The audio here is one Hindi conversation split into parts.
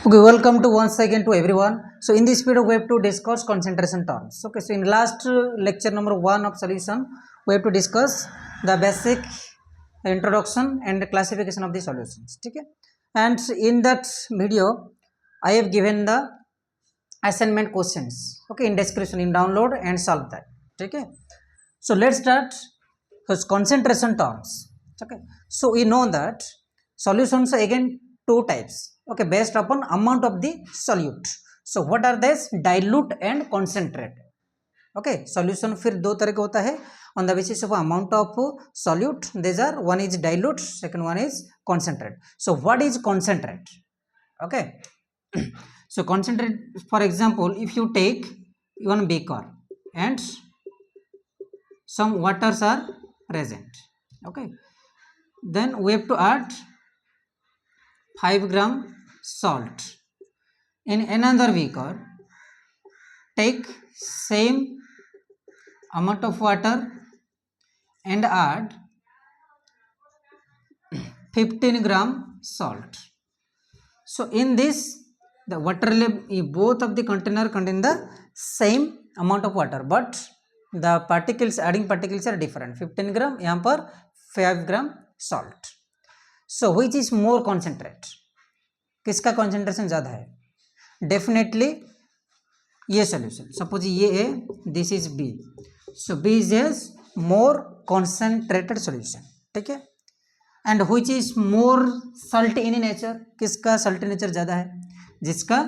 Okay, welcome to once again to everyone. So in this video we have to discuss concentration terms. Okay, so in last lecture number 1 of solution we have to discuss the basic introduction and classification of the solutions. Okay, and in that video I have given the assignment questions. Okay, in description, in download and solve that. Okay, so let's start with concentration terms. Okay, so we know that solutions are again two types. Okay, based upon amount of the solute. So what are these? Dilute and concentrate. Okay, solution फिर दो तरह का होता है on the basis of amount of solute. These are, one is dilute, second one is concentrate. So what is concentrate? Okay, so concentrate, for example, if you take one beaker and some waters are present, okay, then we have to add 5 gram salt. In another beaker, take same amount of water and add 15 gram salt. So in this, the water level, both of the container contain the same amount of water, but the particles, adding particles are different. 15 gram, यहाँ पर 5 gram salt. So which is more concentrate? किसका concentration ज़्यादा है? Definitely ये solution. Suppose ये है, this is B. So B is more concentrated solution. ठीक है? And which is more salt in nature? किसका salt nature ज़्यादा है? जिसका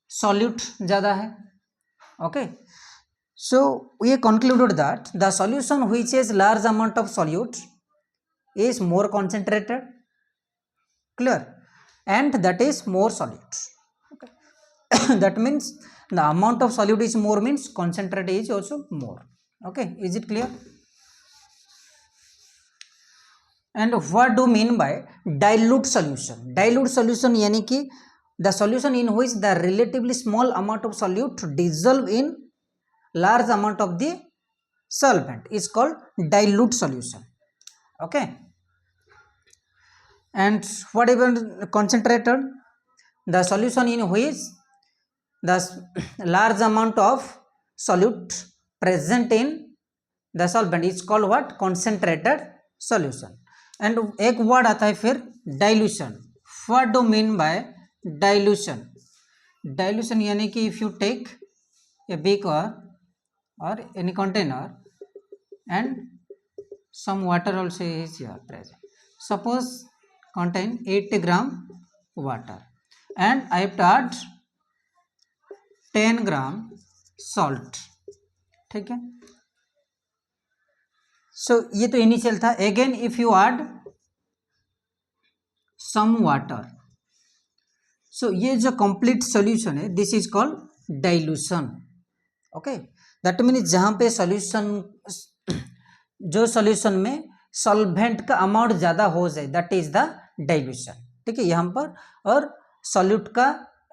solute ज़्यादा है. Okay. So we concluded that the solution which has large amount of solute is more concentrated. Clear? And that is more solute. Okay. That means the amount of solute is more, means concentrate is also more. Okay, is it clear? And what do you mean by dilute solution? Dilute solution यानी कि the solution in which the relatively small amount of solute dissolve in large amount of the solvent is called dilute solution. Okay. And what even concentrated? The solution in which the large amount of solute present in the solvent is called what? Concentrated solution. And एक word आता है फिर dilution. What do you mean by dilution? Dilution यानी कि if you take a beaker or any container and some water also is here present. Suppose contain 80 gram water and I have to add 10 gram salt. ठीक है, so ये तो इनिशियल था. Again if you add some water, so ये जो कंप्लीट सॉल्यूशन है, this is called dilution. Okay, that means जहाँ पे सॉल्यूशन, जो सॉल्यूशन में सॉल्वेंट का अमाउंट ज़्यादा हो जाए, दैट इज द डाइल्यूशन. ठीक है, यहाँ पर, और सॉल्यूट का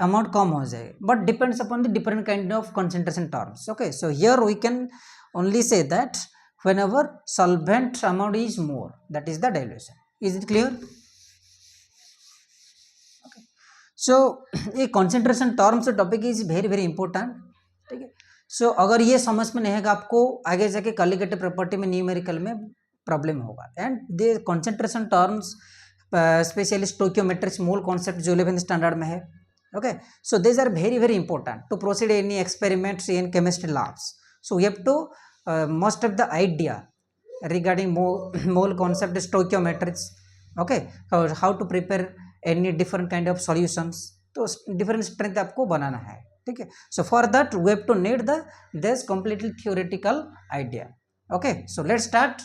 अमाउंट कम हो जाए, but depends upon the different kind of concentration terms. Okay, so here we can only say that whenever solvent amount is more, that is the dilution. Is it clear? Okay. So ये concentration terms topic is very very important. ठीक है, so अगर ये समझ में नहीं है, आपको आगे जाके qualitative property में न्यूमेरिकल में प्रॉब्लम होगा. And the concentration terms specially stoichiometric mole concept जो 11th स्टैंडर्ड में है. Okay, so these are very very important to proceed any experiments in chemistry labs. So we have to most of the idea regarding mole concept, stoichiometrics. Okay, how to prepare any different kind of solutions, तो different strength आपको बनाना है. ठीक है, so for that we have to need this completely theoretical idea. Okay, so let's start.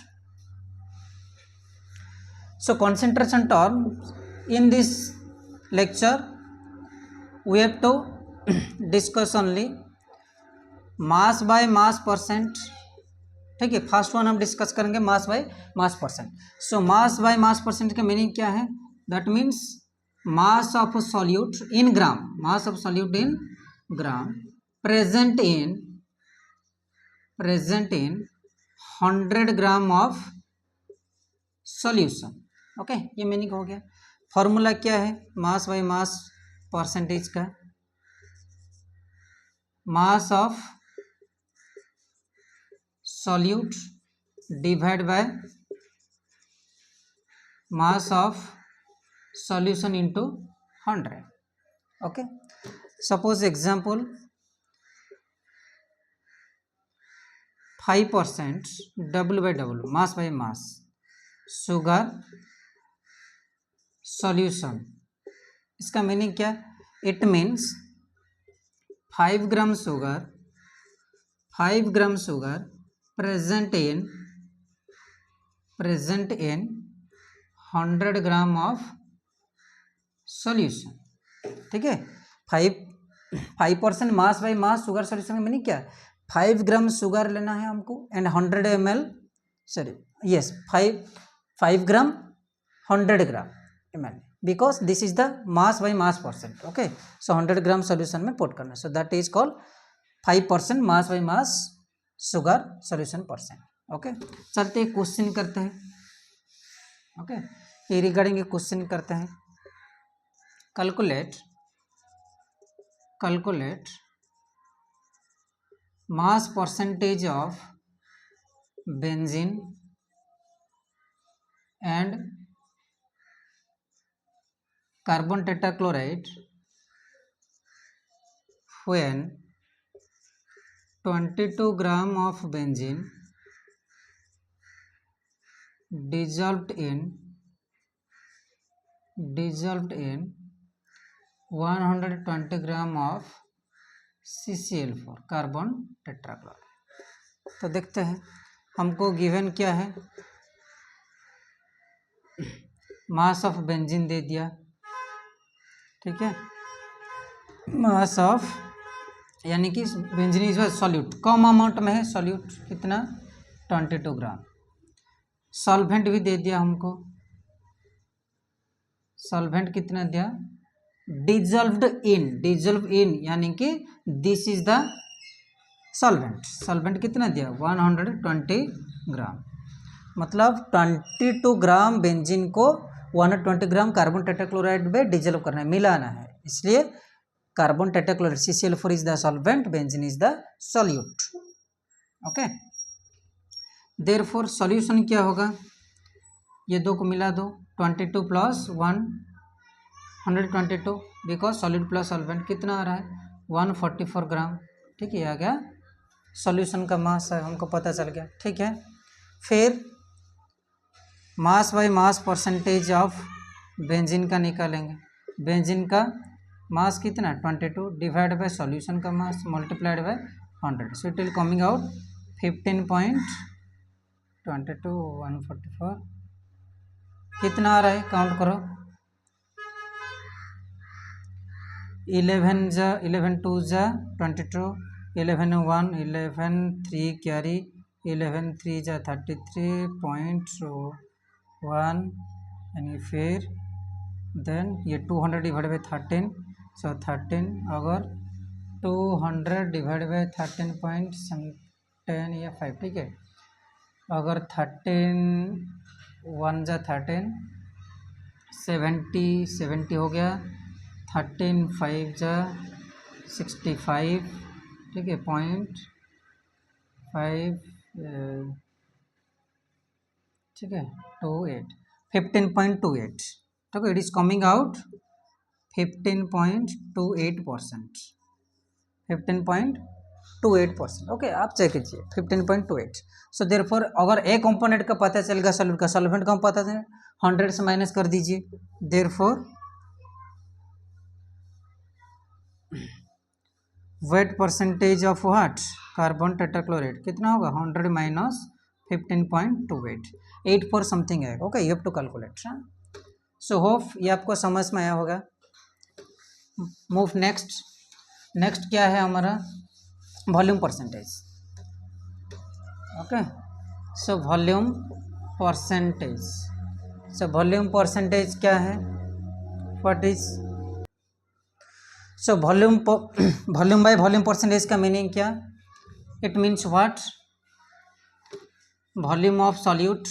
So concentration terms in this lecture we have to discuss only mass by mass percent. ठीक है, फर्स्ट वन हम डिस्कस करेंगे mass by mass percent. So mass by mass percent का मीनिंग क्या है? That means mass of solute in gram, mass of solute in gram present in 100 gram of solution. Okay, ये मीनिंग हो गया. फॉर्मूला क्या है? मास बाय मास परसेंटेज का, mass of solute divide by mass of solution into 100. Okay, suppose example 5% W by W mass by mass sugar solution. इसका मीनिंग क्या? It means 5 gram sugar present in 100 gram of solution. ठीक है, 5% mass by mass sugar solution का मीनिंग क्या है? 5 ग्राम शुगर लेना है हमको and 100 ml, sorry yes 5 gram 100 gram ml, because this is the mass by mass percent. Okay, so 100 gram solution में पुट करना, so that is called 5% mass by mass sugar solution percent. Okay, चलते हैं क्वेश्चन करते हैं. ओके, ये रिगार्डिंग एक क्वेश्चन करते हैं. Calculate mass percentage of benzene and carbon tetrachloride when 22 gram of benzene dissolved in 120 gram of CCl4 carbon tetrachloride. तो देखते हैं हमको गिवन क्या है. मास ऑफ बेंजीन दे दिया. ठीक है, मास ऑफ यानी कि benzene is solute, come amount में है सॉल्यूट, कितना 22 ग्राम. सॉल्वेंट भी दे दिया हमको, सॉल्वेंट कितना दिया? डिजॉल्व्ड इन यानी कि दिस इज द सॉल्वेंट कितना दिया? 120 ग्राम. मतलब 22 ग्राम बेंजीन को 120 ग्राम कार्बन टेट्राक्लोराइड में डिजॉल्व करना है, मिलाना है. इसलिए carbon tetrachloride CCl4 is the solvent, benzene is the solute. Okay, therefore solution क्या होगा? ये दो को मिला दो, 22 plus 122, because solute plus solvent कितना आ रहा है? 144 ग्राम. ठीक है, आ गया सॉल्यूशन का मास है, हमको पता चल गया. ठीक है, फिर mass by mass percentage of benzene का निकालेंगे. बेंजीन का मास कितना? 22 डिवाइड बाय सॉल्यूशन का mass multiplied by 100, so it will coming out 15.22 144. कितना आ रहा है? काउंट करो. 11 2 जा 22, 11 1 11 3 कैरी, 11 3 जा 33.1 यानी फिर देन ये 200 डिवाइड बाई 13, सो 13 अगर 200 डिवाइड बाई 13.10 या 5. ठीक है, अगर 13 1 जा 13, 70 हो गया. 13 5 जा 65. ठीक है, 0.5 ठीक है 28 15.28. ठीक है, it is coming out 15.28%. 15.28%. Okay, आप चेक कीजिए 15.28. सो देयरफॉर अगर ए कंपोनेंट का पता चलेगा सॉल्वेंट का, सॉल्वेंट का पता चले 100 से माइनस कर दीजिए. Therefore weight percentage of what? Carbon tetrachloride कितना होगा? 100 माइनस 15.28, 84 समथिंग है. Okay, you have to calculate. So hope ये आपको समझ में आया होगा. मूव नेक्स्ट क्या है हमारा? Volume percentage. Okay, so volume percentage क्या है? What is so volume by volume percentage का मीनिंग क्या? It means what? Volume of solute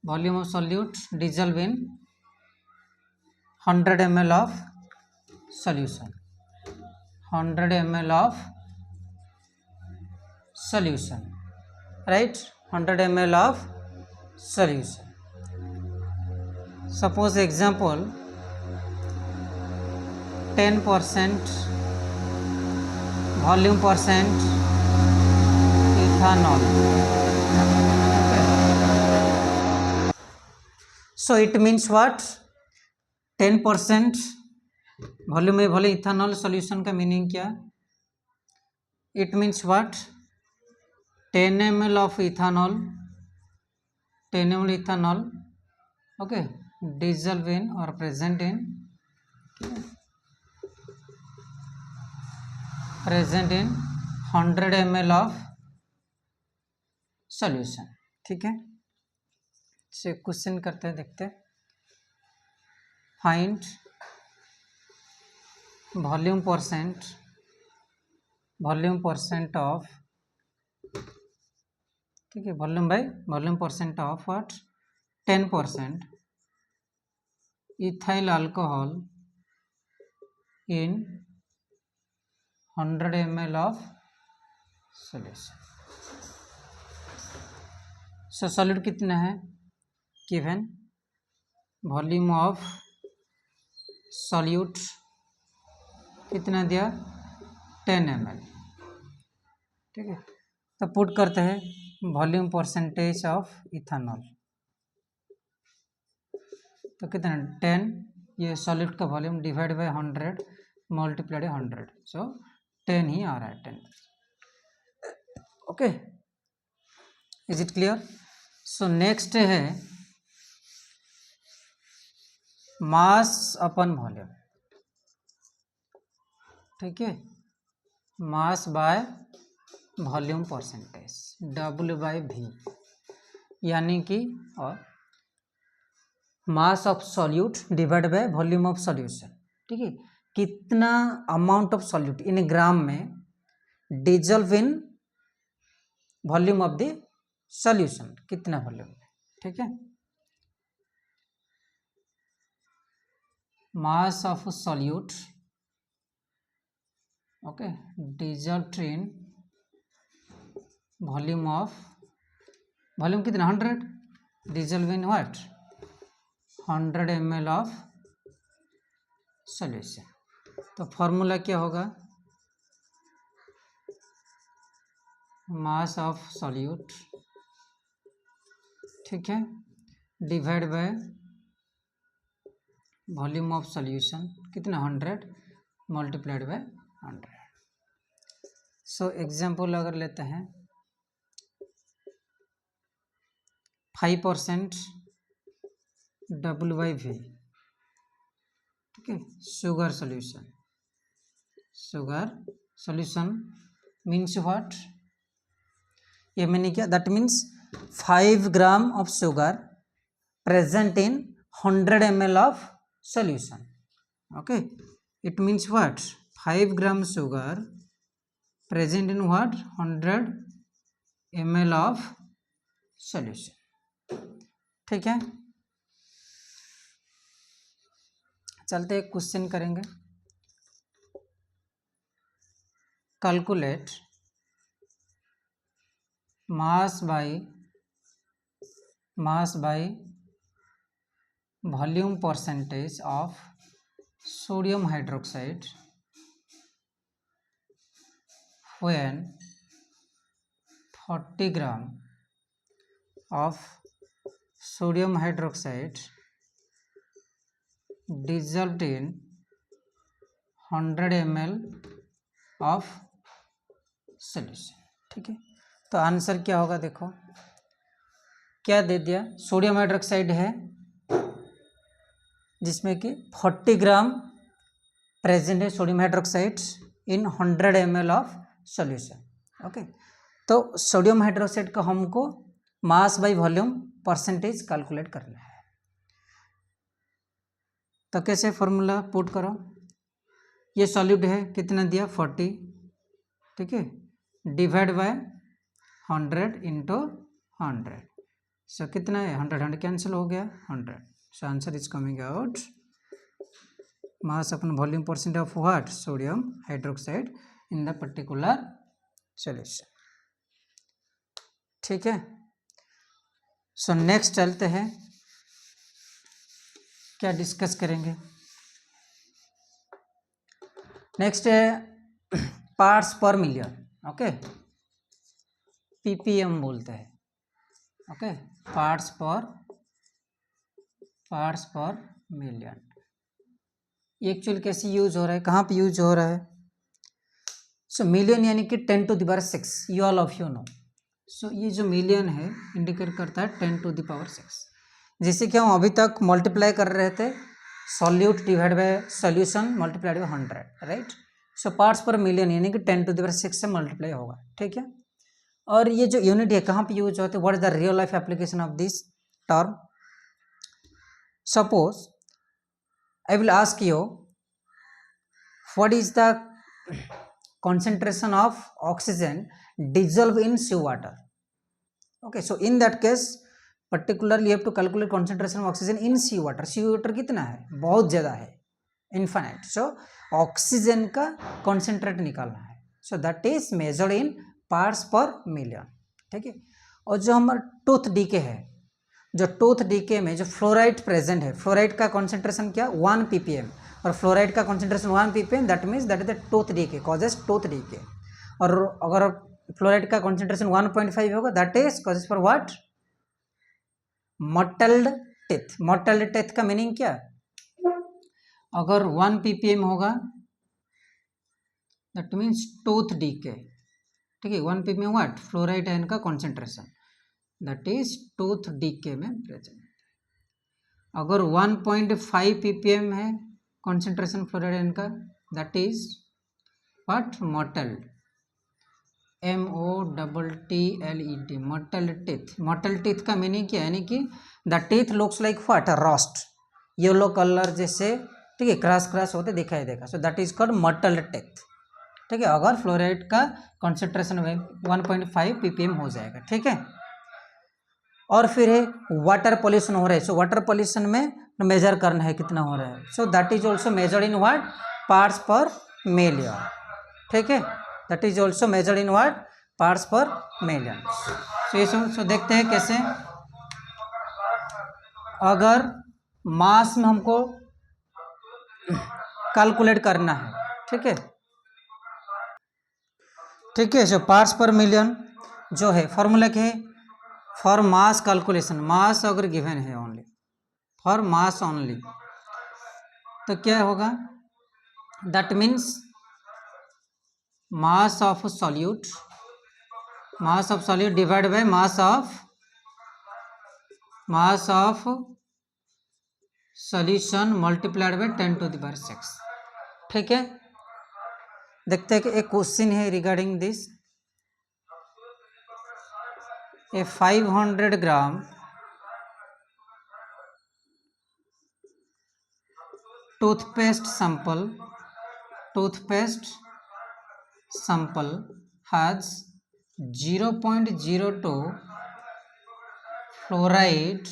dissolve in 100 ml of solution, 100 ml of solution, right? 100 ml of solution. Suppose example 10% volume percent ethanol. Okay. So it means what? 10% volume में भले इथानॉल सॉल्यूशन का मीनिंग क्या? It means what? 10 ml of ethanol, 10 ml ethanol, okay, dissolve in और present in 100 ml of solution. ठीक है, से क्वेश्चन करते हैं, देखते हैं. फाइंड वॉल्यूम परसेंट ऑफ, ठीक है, volume percent of what? 10% ethyl alcohol in 100 ml of solution. So solute कितना है गिवन? वॉल्यूम ऑफ सॉल्यूट कितना दिया? 10 ml. ठीक है, तो पुट करते हैं वॉल्यूम परसेंटेज ऑफ इथानॉल. तो कितना? 10, ये सॉल्यूट का वॉल्यूम डिवाइड बाय 100 मल्टीप्लाइड 100, सो 10 ही आ रहा है, 10. Okay, is it clear? So next है मास अपन वॉल्यूम. ठीक है, mass by volume percentage, W/V, यानी कि और mass of solute divide by volume of solution. ठीक है, कितना अमाउंट ऑफ सॉल्यूट इन ग्राम में dissolved in volume of the solution, कितना वॉल्यूम में. ठीक है, mass of solute, okay, dissolve in volume of, volume कितना? 100, dissolved in what? 100 ml of solution. तो फॉर्मूला क्या होगा? मास ऑफ सॉल्यूट, ठीक है, divide by volume of solution, कितना? 100 मल्टीप्लाइड बाय 100. सो एग्जाम्पल अगर लेते हैं, 5% W/V. ठीक है, शुगर सॉल्यूशन मीन्स व्हाट? ये मैंने क्या? That means 5 gram of sugar present in 100 ml of solution. Okay, it means what? 5 gram sugar present in what? 100 ml of solution. ठीक है, चलते एक क्वेश्चन करेंगे. Calculate mass by volume percentage of sodium hydroxide when 40 gram of sodium hydroxide dissolved in 100 ml of solution. ठीक है, तो आंसर क्या होगा? देखो क्या दे दिया, सोडियम हाइड्रोक्साइड है जिसमें कि 40 ग्राम प्रेजेंट है sodium hydroxide in 100 ml of solution. Okay, तो सोडियम हाइड्रोक्साइड का हमको mass by volume percentage calculate करना है. तो कैसे फॉर्मूला पुट करो? ये सॉल्यूट है, कितना दिया? 40, ठीक है, डिवाइड बाय 100 इंटू 100. सो कितना है? 100 कैंसिल हो गया, 100. So answer is coming out mass upon volume percent of what? Sodium hydroxide in the particular solution. ठीक है. सो नेक्स्ट चलते हैं, क्या डिस्कस करेंगे. नेक्स्ट है पार्ट्स पर मिलियन. ओके, पीपीएम बोलते हैं. ओके, पार्ट्स पर मिलियन. एक्चुअली कैसे यूज हो रहा है, कहाँ पे यूज हो रहा है. सो मिलियन यानी कि 10⁶, you all of you know. So ये जो मिलियन है इंडिकेट करता है 10⁶. जैसे कि हम अभी तक मल्टीप्लाई कर रहे थे, solute divide by solution multiplied by 100, right. So parts पर मिलियन यानी कि 10⁶ से मल्टीप्लाई होगा. ठीक है. और ये जो यूनिट है कहाँ पे यूज होते हैं, what is the real life application of this term. Suppose I will ask you, what is the concentration of oxygen dissolved in seawater? Okay, so in that case, particularly you have to calculate concentration of oxygen in seawater. Seawater कितना है, बहुत ज़्यादा है, infinite. So oxygen का concentrate निकालना है. So that is measured in parts per million. ठीक है. और जो हमारा टूथ डीके है, जो टूथ डीके में जो फ्लोराइड प्रेजेंट है, फ्लोराइड का कॉन्सेंट्रेशन क्या 1 ppm, और फ्लोराइड का concentration 1 ppm, that means that is the tooth decay, causes tooth decay. और अगर फ्लोराइड का कॉन्सेंट्रेशन 1.5 होगा, that is causes for what, mottled teeth. Mottled teeth का मीनिंग क्या, अगर 1 ppm होगा दैट मीन्स टूथ डीके. ठीक है, 1 ppm व्हाट, फ्लोराइड आयन का concentration, that is tooth decay में प्रेजेंट. अगर 1.5 ppm है कॉन्सेंट्रेशन फ्लोराइड आयन का, that is what, mottled, MOTTLED, mottled teeth. Mottled teeth का मीनिंग क्या है, यानी कि the teeth looks like what, rust, yellow colour जैसे. ठीक है, क्रैश होते दिखाई देगा. So that is called mottled teeth. ठीक है, अगर फ्लोराइड का कॉन्सेंट्रेशन 1.5 ppm हो जाएगा. ठीक है. और फिर है वाटर पॉल्यूशन हो रहा है. सो वाटर पॉल्यूशन में मेजर करना है कितना हो रहा है. So that is also measured in what, parts पर मिलियन. ठीक है, that is also measured in what, parts पर मिलियन. सो ये सो देखते हैं कैसे. अगर मास में हमको कैलकुलेट करना है. ठीक है, ठीक है. सो पार्ट्स पर मिलियन जो है फॉर्मूला क्या है, फॉर मास कैलकुलेशन, मास अगर गिवन है ओनली, फॉर मास ओनली, तो क्या होगा, that means mass of solute divide by mass of solution multiplied by 10⁶. ठीक है. देखते हैं कि एक क्वेश्चन है regarding this. A 500 gram toothpaste sample has 0.02 fluoride.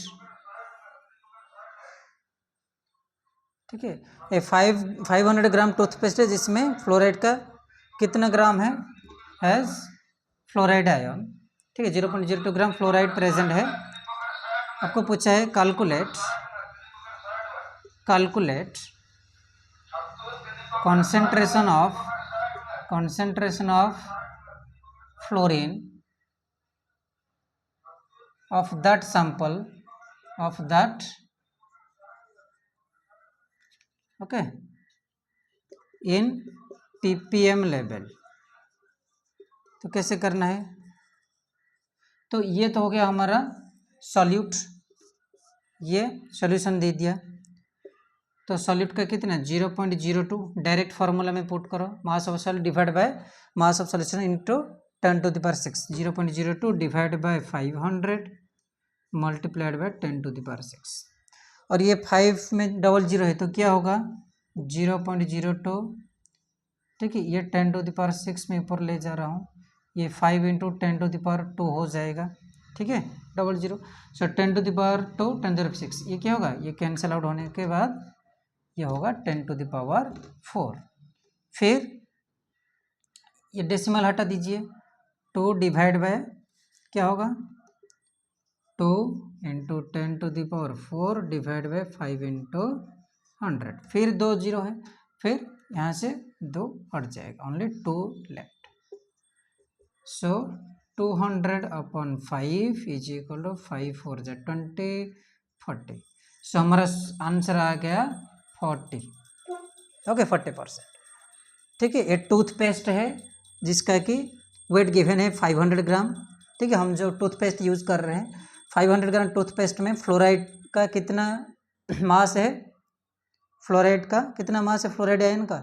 ठीक है, ये 500 ग्राम टूथपेस्ट है जिसमें फ्लोराइड का कितना ग्राम है, हैज़ फ्लोराइड आयन. ठीक है, 0.02 ग्राम फ्लोराइड प्रेजेंट है. आपको पूछा है calculate concentration of fluorine of that sample okay in ppm level. तो कैसे करना है, तो ये तो हो गया हमारा सॉल्यूट, ये सॉल्यूशन दे दिया. तो सॉल्यूट का कितना 0.02, डायरेक्ट फार्मूला में पुट करो, mass of solute divide by mass of solution into 10⁶. 0.02 divide by 500 multiplied by 10⁶. और ये 5 में 00 है तो क्या होगा 0.02. ठीक है, ये 10⁶ में ऊपर ले जा रहा हूँ, ये 5 इंटू 10⁻² हो जाएगा. ठीक है, 00. सो 10⁻², 10⁶, ये क्या होगा, ये कैंसिल आउट होने के बाद ये होगा 10⁴। फिर ये डेसिमल हटा दीजिए, 2 डिवाइड बाय क्या होगा 2 इंटू 10⁴ डिवाइड बाय 5 इंटू 100। फिर 2 जीरो है, फिर यहाँ से 2 हट जाएगा, only 2 left. So 200/5 is equal to 5 4 जा 20 40। सो हमारा आंसर आ गया 40। ओके 40%। ठीक है, ये टूथपेस्ट है जिसका कि वेट गिवन है 500 ग्राम। ठीक है, हम जो टूथपेस्ट यूज़ कर रहे हैं 500 ग्राम टूथपेस्ट में फ्लोराइड का कितना मास है, फ्लोराइड का कितना मास है, फ्लोराइड आयन का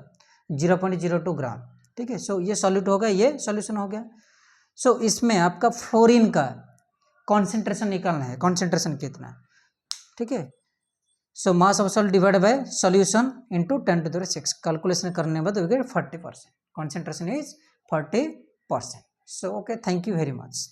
0.02 ग्राम। ठीक है, सो ये सॉल्यूट होगा, ये सॉल्यूशन हो गया। सो इसमें आपका फ्लोरीन का कॉन्सेंट्रेशन निकालना है, कॉन्सेंट्रेशन कितना। ठीक है, so mass of salt divide by solution into 10⁶। Calculation करने के बाद we get 40%। Concentration is 40%। So okay, thank you very much.